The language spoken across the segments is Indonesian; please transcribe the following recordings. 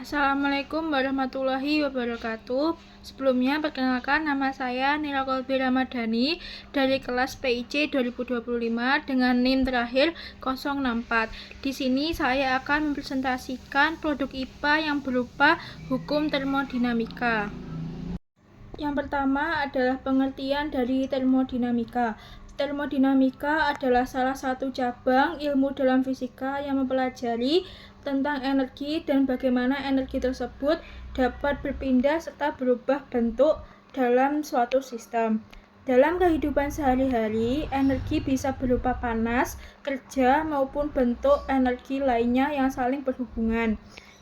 Assalamualaikum warahmatullahi wabarakatuh. Sebelumnya perkenalkan, nama saya Nira Kolbi Ramadhani dari kelas PIC 2025 dengan NIM terakhir 064. Di sini saya akan mempresentasikan produk IPA yang berupa hukum termodinamika. Yang pertama adalah pengertian dari termodinamika. Termodinamika adalah salah satu cabang ilmu dalam fisika yang mempelajari tentang energi dan bagaimana energi tersebut dapat berpindah serta berubah bentuk dalam suatu sistem. Dalam kehidupan sehari-hari, energi bisa berupa panas, kerja, maupun bentuk energi lainnya yang saling berhubungan.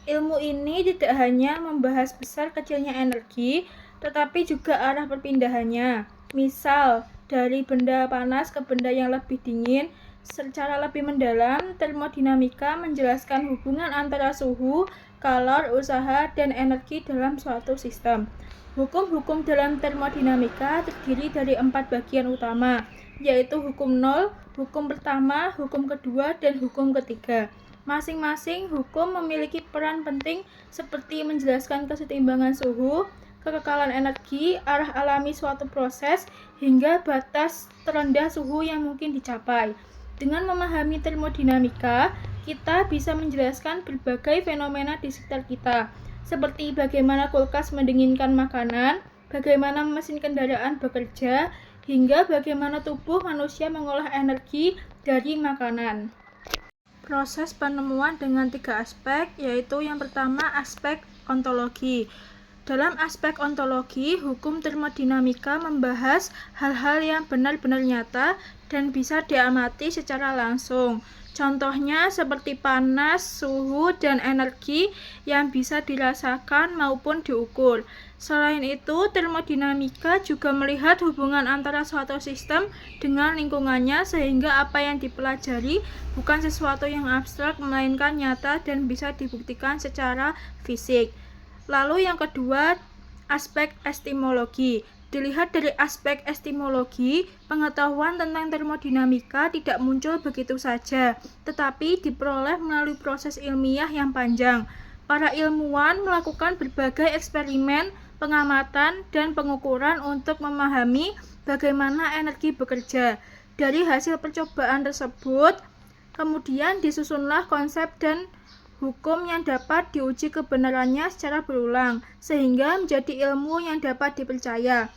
Ilmu ini tidak hanya membahas besar kecilnya energi, tetapi juga arah perpindahannya. Misal, dari benda panas ke benda yang lebih dingin. Secara lebih mendalam, termodinamika menjelaskan hubungan antara suhu, kalor, usaha, dan energi dalam suatu sistem. Hukum-hukum dalam termodinamika terdiri dari 4 bagian utama, yaitu hukum nol, hukum pertama, hukum kedua, dan hukum ketiga. Masing-masing hukum memiliki peran penting seperti menjelaskan kesetimbangan suhu, kekekalan energi, arah alami suatu proses, hingga batas terendah suhu yang mungkin dicapai. Dengan memahami termodinamika, kita bisa menjelaskan berbagai fenomena di sekitar kita, seperti bagaimana kulkas mendinginkan makanan, bagaimana mesin kendaraan bekerja, hingga bagaimana tubuh manusia mengolah energi dari makanan. Proses penemuan dengan 3 aspek, yaitu yang pertama aspek ontologi. Dalam aspek ontologi, hukum termodinamika membahas hal-hal yang benar-benar nyata dan bisa diamati secara langsung. Contohnya seperti panas, suhu, dan energi yang bisa dirasakan maupun diukur. Selain itu, termodinamika juga melihat hubungan antara suatu sistem dengan lingkungannya sehingga apa yang dipelajari bukan sesuatu yang abstrak melainkan nyata dan bisa dibuktikan secara fisik. Lalu yang kedua, aspek epistemologi. Dilihat dari aspek epistemologi, pengetahuan tentang termodinamika tidak muncul begitu saja, tetapi diperoleh melalui proses ilmiah yang panjang. Para ilmuwan melakukan berbagai eksperimen, pengamatan, dan pengukuran untuk memahami bagaimana energi bekerja. Dari hasil percobaan tersebut, kemudian disusunlah konsep dan hukum yang dapat diuji kebenarannya secara berulang, sehingga menjadi ilmu yang dapat dipercaya.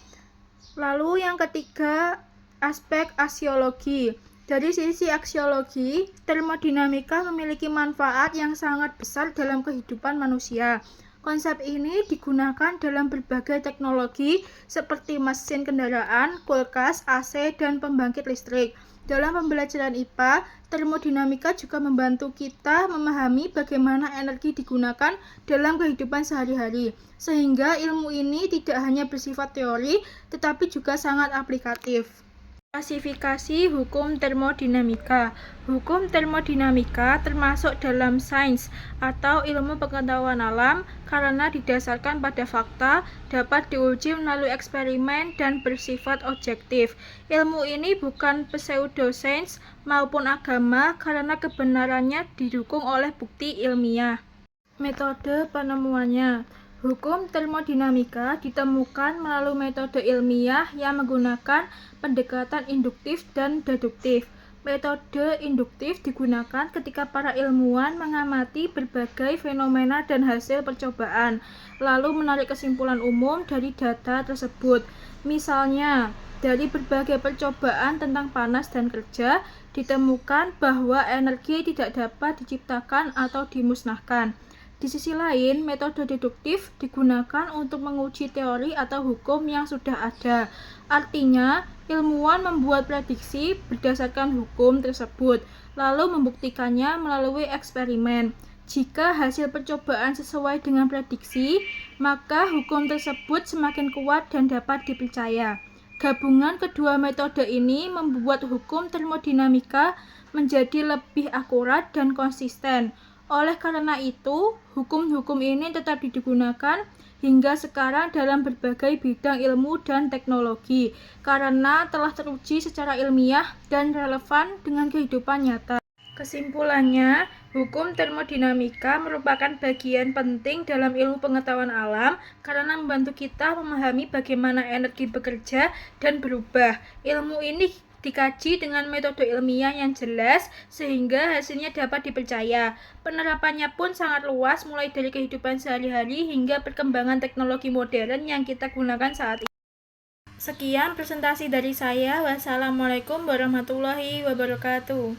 Lalu yang ketiga, aspek aksiologi. Dari sisi aksiologi, termodinamika memiliki manfaat yang sangat besar dalam kehidupan manusia. Konsep ini digunakan dalam berbagai teknologi seperti mesin kendaraan, kulkas, AC, dan pembangkit listrik. Dalam pembelajaran IPA, termodinamika juga membantu kita memahami bagaimana energi digunakan dalam kehidupan sehari-hari, sehingga ilmu ini tidak hanya bersifat teori, tetapi juga sangat aplikatif. Klasifikasi hukum termodinamika. Hukum termodinamika termasuk dalam sains atau ilmu pengetahuan alam karena didasarkan pada fakta, dapat diuji melalui eksperimen, dan bersifat objektif. Ilmu ini bukan pseudosains maupun agama karena kebenarannya didukung oleh bukti ilmiah. Metode penemuannya. Hukum termodinamika ditemukan melalui metode ilmiah yang menggunakan pendekatan induktif dan deduktif. Metode induktif digunakan ketika para ilmuwan mengamati berbagai fenomena dan hasil percobaan, lalu menarik kesimpulan umum dari data tersebut. Misalnya, dari berbagai percobaan tentang panas dan kerja, ditemukan bahwa energi tidak dapat diciptakan atau dimusnahkan. Di sisi lain, metode deduktif digunakan untuk menguji teori atau hukum yang sudah ada. Artinya, ilmuwan membuat prediksi berdasarkan hukum tersebut, lalu membuktikannya melalui eksperimen. Jika hasil percobaan sesuai dengan prediksi, maka hukum tersebut semakin kuat dan dapat dipercaya. Gabungan kedua metode ini membuat hukum termodinamika menjadi lebih akurat dan konsisten. Oleh karena itu, hukum-hukum ini tetap digunakan hingga sekarang dalam berbagai bidang ilmu dan teknologi, karena telah teruji secara ilmiah dan relevan dengan kehidupan nyata. Kesimpulannya, hukum termodinamika merupakan bagian penting dalam ilmu pengetahuan alam karena membantu kita memahami bagaimana energi bekerja dan berubah. Ilmu ini dikaji dengan metode ilmiah yang jelas sehingga hasilnya dapat dipercaya. Penerapannya pun sangat luas mulai dari kehidupan sehari-hari hingga perkembangan teknologi modern yang kita gunakan saat ini. Sekian presentasi dari saya. Wassalamualaikum warahmatullahi wabarakatuh.